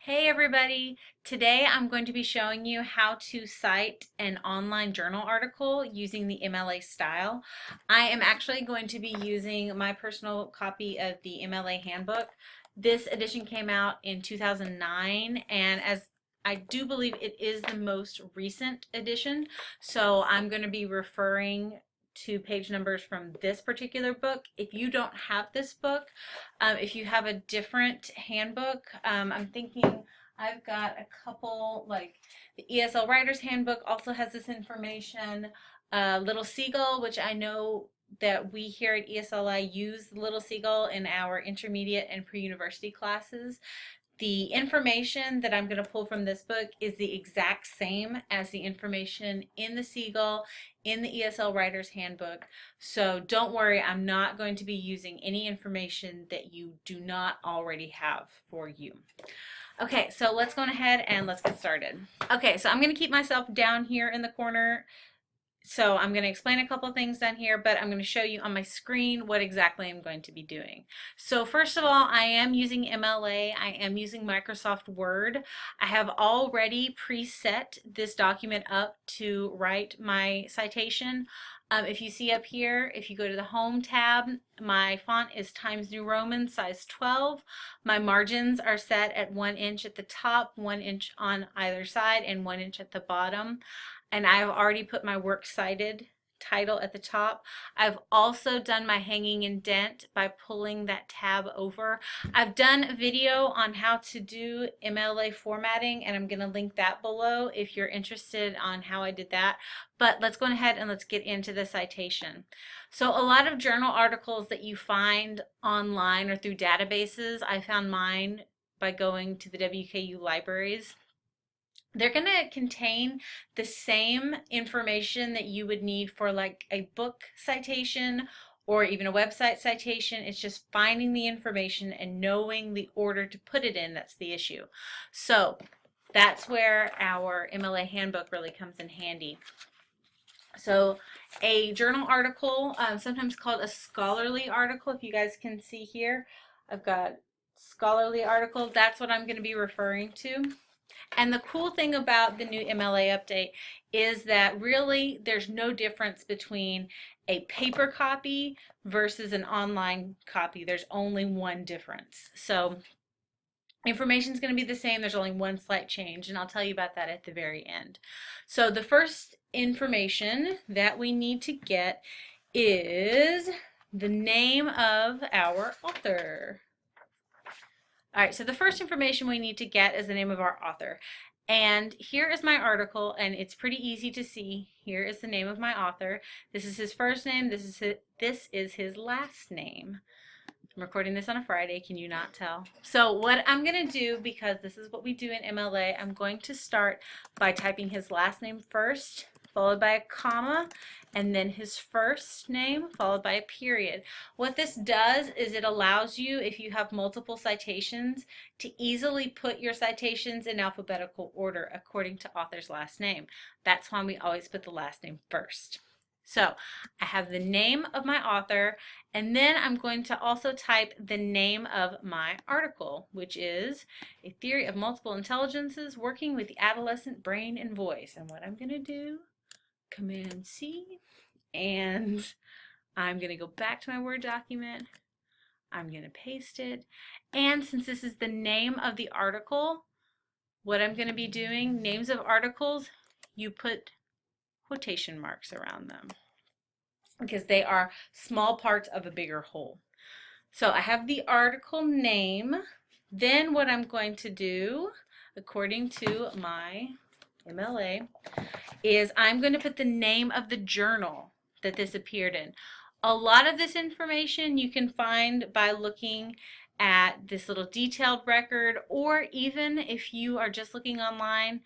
Hey everybody! Today I'm going to be showing you how to cite an online journal article using the MLA style. I am actually going to be using my personal copy of the MLA handbook. This edition came out in 2009, and as I do believe it is the most recent edition, so I'm going to be referring to page numbers from this particular book. If you don't have this book, if you have a different handbook, I'm thinking I've got a couple, like the ESL Writer's Handbook also has this information. Little Seagull, which I know that we here at ESLI use Little Seagull in our intermediate and pre-university classes. The information that I'm going to pull from this book is the exact same as the information in the Seagull, in the ESL Writer's Handbook. So don't worry, I'm not going to be using any information that you do not already have for you. Okay, so let's go ahead and let's get started. Okay, so I'm going to keep myself down here in the corner. So I'm going to explain a couple things down here, but I'm going to show you on my screen what exactly I'm going to be doing. So first of all, I am using MLA. I am using Microsoft Word. I have already preset this document up to write my citation. If you see up here, if you go to the Home tab, my font is Times New Roman, size 12. My margins are set at 1 inch at the top, 1 inch on either side, and 1 inch at the bottom. And I've already put my works cited title at the top. I've also done my hanging indent by pulling that tab over. I've done a video on how to do MLA formatting, and I'm going to link that below if you're interested on how I did that. But let's go ahead and let's get into the citation. So a lot of journal articles that you find online or through databases, I found mine by going to the WKU libraries. They're going to contain the same information that you would need for like a book citation or even a website citation. It's just finding the information and knowing the order to put it in that's the issue. So that's where our MLA handbook really comes in handy. So a journal article, sometimes called a scholarly article, if you guys can see here, I've got scholarly article. That's what I'm going to be referring to. And the cool thing about the new MLA update is that really there's no difference between a paper copy versus an online copy. There's only one difference. So information is going to be the same. There's only one slight change, and I'll tell you about that at the very end. So the first information that we need to get is the name of our author. All right, so the first information we need to get is the name of our author. And here is my article, and it's pretty easy to see. Here is the name of my author. This is his first name. This is his last name. I'm recording this on a Friday. Can you not tell? So what I'm going to do, because this is what we do in MLA, I'm going to start by typing his last name first, followed by a comma, and then his first name, followed by a period. What this does is it allows you, if you have multiple citations, to easily put your citations in alphabetical order according to author's last name. That's why we always put the last name first. So I have the name of my author, and then I'm going to also type the name of my article, which is A Theory of Multiple Intelligences Working with the Adolescent Brain and Voice. And what I'm going to do, Command C, and I'm going to go back to my Word document. I'm going to paste it. And since this is the name of the article, what I'm going to be doing, names of articles, you put quotation marks around them because they are small parts of a bigger whole. So I have the article name. Then what I'm going to do, according to my MLA, is I'm going to put the name of the journal that this appeared in. A lot of this information you can find by looking at this little detailed record, or even if you are just looking online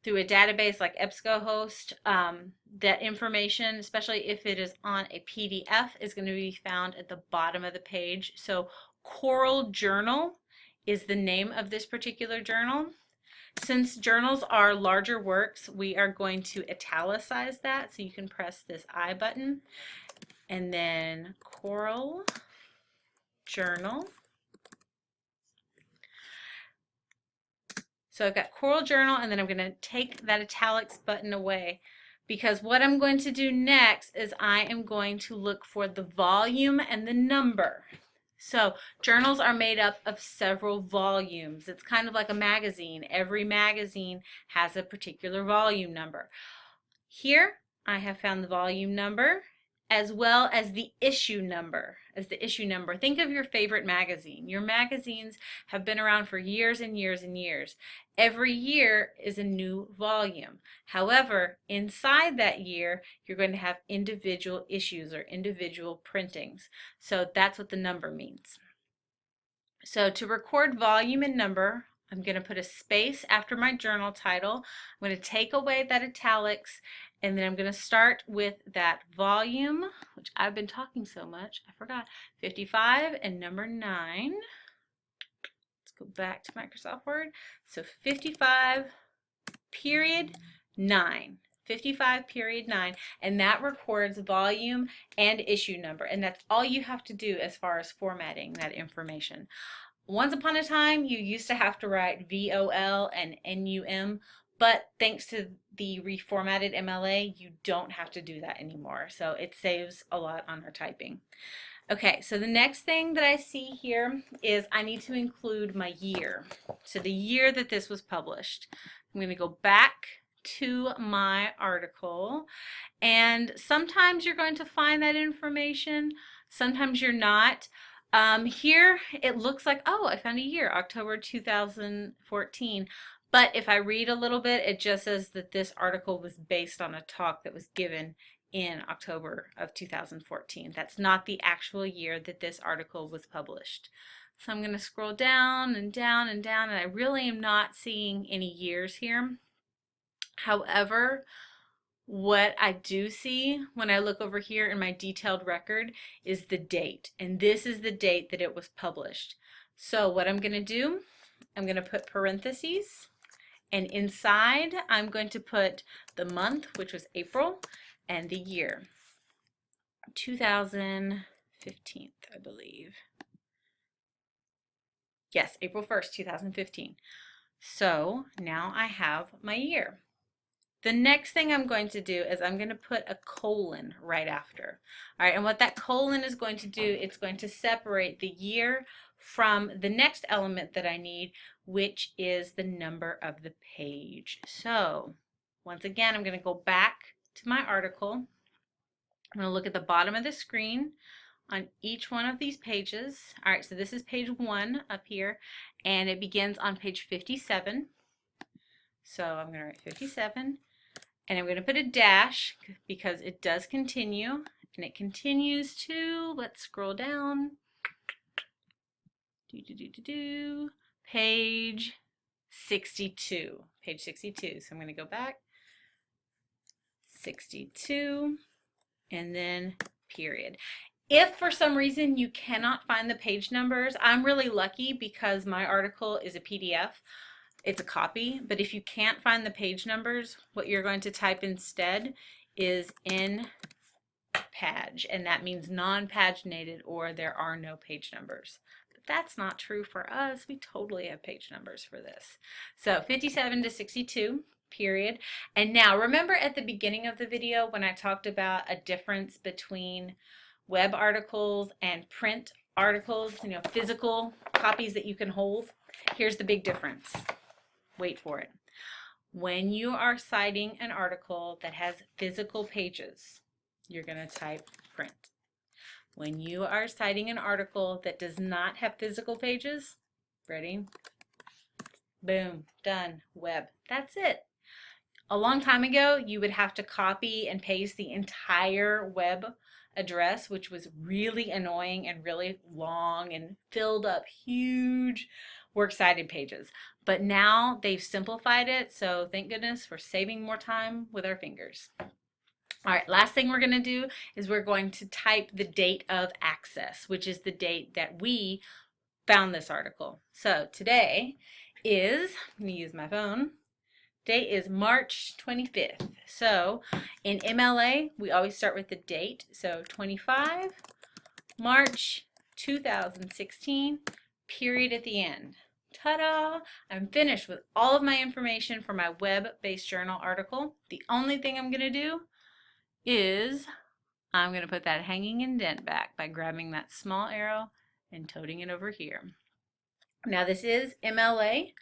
through a database like EBSCOhost, that information, especially if it is on a PDF, is going to be found at the bottom of the page. So Coral Journal is the name of this particular journal. Since journals are larger works, we are going to italicize that. So you can press this I button and then Coral Journal. So I've got Coral Journal, and then I'm going to take that italics button away, because what I'm going to do next is I am going to look for the volume and the number. So journals are made up of several volumes. It's kind of like a magazine. Every magazine has a particular volume number. Here I have found the volume number as well as the issue number. Think of your favorite magazine. Your magazines have been around for years and years and years. Every year is a new volume. However, inside that year, you're going to have individual issues or individual printings. So that's what the number means. So to record volume and number, I'm going to put a space after my journal title. I'm going to take away that italics, and then I'm going to start with that volume, which I've been talking so much, I forgot, 55 and number 9. Let's go back to Microsoft Word. So 55 period 9. 55 period 9, and that records volume and issue number, and that's all you have to do as far as formatting that information. Once upon a time, you used to have to write VOL and NUM, but thanks to the reformatted MLA, you don't have to do that anymore, so it saves a lot on our typing. Okay, so the next thing that I see here is I need to include my year. So the year that this was published. I'm going to go back to my article, and sometimes you're going to find that information, sometimes you're not. Here it looks like, oh, I found a year, October 2014. But if I read a little bit, it just says that this article was based on a talk that was given in October of 2014. That's not the actual year that this article was published. So I'm going to scroll down and down and down, and I really am not seeing any years here. However, what I do see when I look over here in my detailed record is the date, and this is the date that it was published. So what I'm going to do, I'm going to put parentheses, and inside I'm going to put the month, which was April, and the year, 2015, I believe. Yes, April 1st, 2015. So now I have my year. The next thing I'm going to do is I'm going to put a colon right after. All right, and what that colon is going to do, it's going to separate the year from the next element that I need, which is the number of the page. So once again, I'm going to go back to my article. I'm going to look at the bottom of the screen on each one of these pages. All right, so this is page 1 up here, and it begins on page 57. So I'm going to write 57. And I'm going to put a dash because it does continue, and it continues to, let's scroll down, page 62, page 62. So I'm going to go back, 62, and then period. If for some reason you cannot find the page numbers, I'm really lucky because my article is a PDF. It's a copy, but if you can't find the page numbers, what you're going to type instead is NPAG, and that means non-paginated, or there are no page numbers. But that's not true for us. We totally have page numbers for this. So 57 to 62, period. And now remember at the beginning of the video when I talked about a difference between web articles and print articles, physical copies that you can hold? Here's the big difference. Wait for it. When you are citing an article that has physical pages, you're going to type print. When you are citing an article that does not have physical pages, ready? Boom, done, web. That's it. A long time ago, you would have to copy and paste the entire web address, which was really annoying and really long and filled up huge works cited pages. But now they've simplified it, so thank goodness we're saving more time with our fingers. All right, last thing we're going to do is we're going to type the date of access, which is the date that we found this article. So today is, I'm going to use my phone, date is March 25th. So in MLA, we always start with the date. So 25 March 2016, period at the end. Ta-da! I'm finished with all of my information for my web-based journal article. The only thing I'm going to do is I'm going to put that hanging indent back by grabbing that small arrow and toting it over here. Now this is MLA,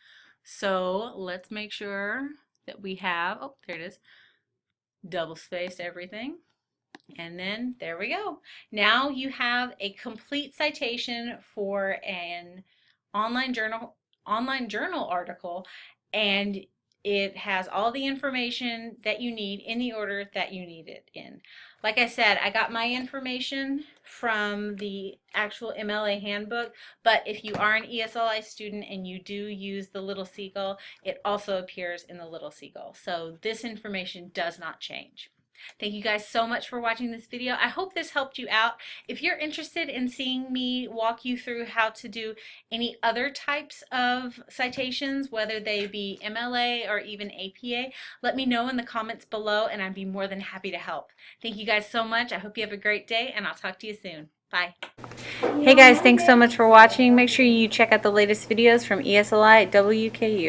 so let's make sure that we have, oh, there it is, double spaced everything. And then there we go. Now you have a complete citation for an online journal article, and it has all the information that you need in the order that you need it in. Like I said, I got my information from the actual MLA handbook, but if you are an ESLI student and you do use the little seagull, it also appears in the little seagull. So this information does not change. Thank you guys so much for watching this video. I hope this helped you out. If you're interested in seeing me walk you through how to do any other types of citations, whether they be MLA or even APA, let me know in the comments below and I'd be more than happy to help. Thank you guys so much. I hope you have a great day and I'll talk to you soon. Bye. Hey guys, thanks so much for watching. Make sure you check out the latest videos from ESLI at WKU.